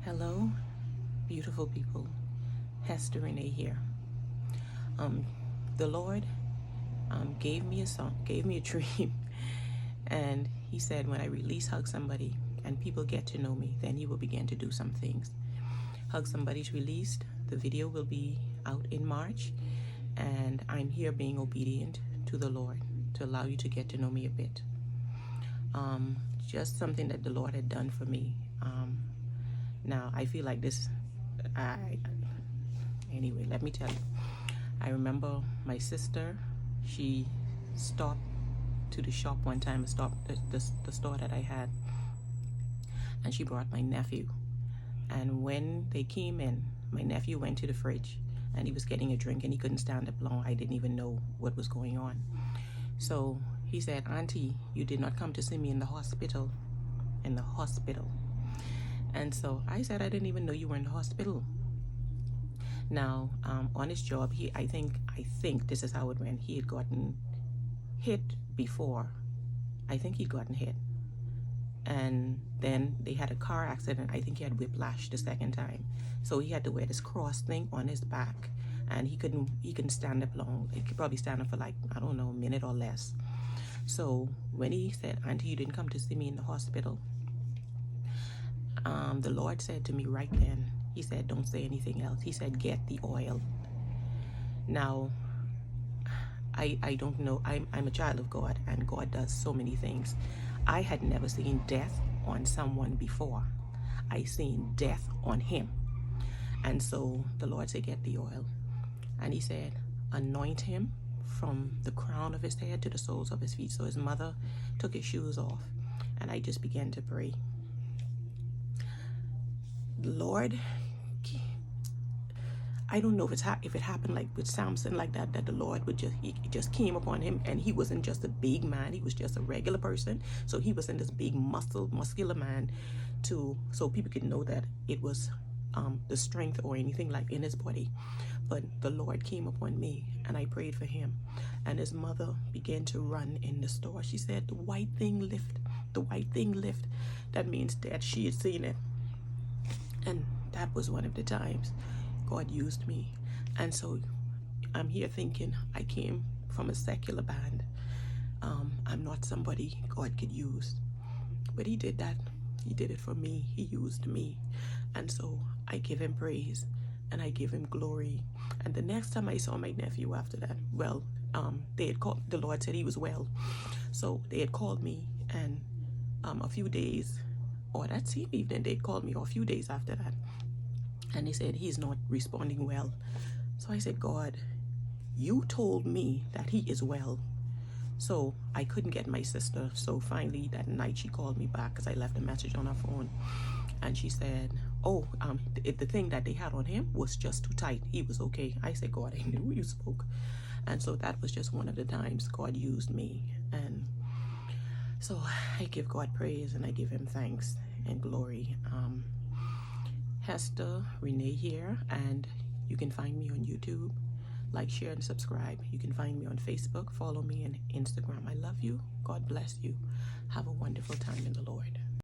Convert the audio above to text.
Hello, beautiful people. Hester Renee here. The Lord gave me a song, gave me a dream, and He said, when I release Hug Somebody and people get to know me, then He will begin to do some things. Hug Somebody's released. The video will be out in March, and I'm here being obedient to the Lord to allow you to get to know me a bit. Just something that the Lord had done for me. Now I feel like this. Anyway, let me tell you. I remember my sister. She stopped to the shop one time, the store that I had, and she brought my nephew. And when they came in, my nephew went to the fridge and he was getting a drink and he couldn't stand up long. I didn't even know what was going on. So he said, "Auntie, you did not come to see me in the hospital." In the hospital. And so I said, "I didn't even know you were in the hospital." Now, on his job, I think this is how it went. He had gotten hit before. I think he'd gotten hit. And then they had a car accident. I think he had whiplash the second time. So he had to wear this cross thing on his back. And he couldn't stand up long. He could probably stand up for like, I don't know, a minute or less. So when he said, "Auntie, you didn't come to see me in the hospital," the Lord said to me right then, He said, "Don't say anything else." He said, "Get the oil." Now, I don't know. I'm a child of God, and God does so many things. I had never seen death on someone before. I seen death on him. And so the Lord said, "Get the oil." And He said, "Anoint him from the crown of his head to the soles of his feet." So his mother took his shoes off, and I just began to pray. Lord, I don't know if it happened like with Samson, like that the Lord would he just came upon him, and he wasn't just a big man, he was just a regular person. So he wasn't this big muscular man so people could know that it was the strength or anything like in his body. But the Lord came upon me, and I prayed for him, and his mother began to run in the store. She said, "The white thing lift, the white thing lift." That means that she had seen it. And that was one of the times God used me. And so I'm here thinking, I came from a secular band. I'm not somebody God could use. But He did that. He did it for me. He used me. And so I give Him praise and I give Him glory. And the next time I saw my nephew after that, well, they had called, the Lord said he was well. So they had called me, and a few days, or that same evening, they called me, or a few days after that, and they said he's not responding well. So I said, "God, you told me that he is well." So I couldn't get my sister. So finally that night she called me back because I left a message on her phone, and she said, "Oh, the thing that they had on him was just too tight. He was okay." I said, "God, I knew you spoke." And so that was just one of the times God used me. And so I give God praise and I give Him thanks and glory. Hester Renee here, and you can find me on YouTube. Like, share, and subscribe. You can find me on Facebook. Follow me on Instagram. I love you. God bless you. Have a wonderful time in the Lord.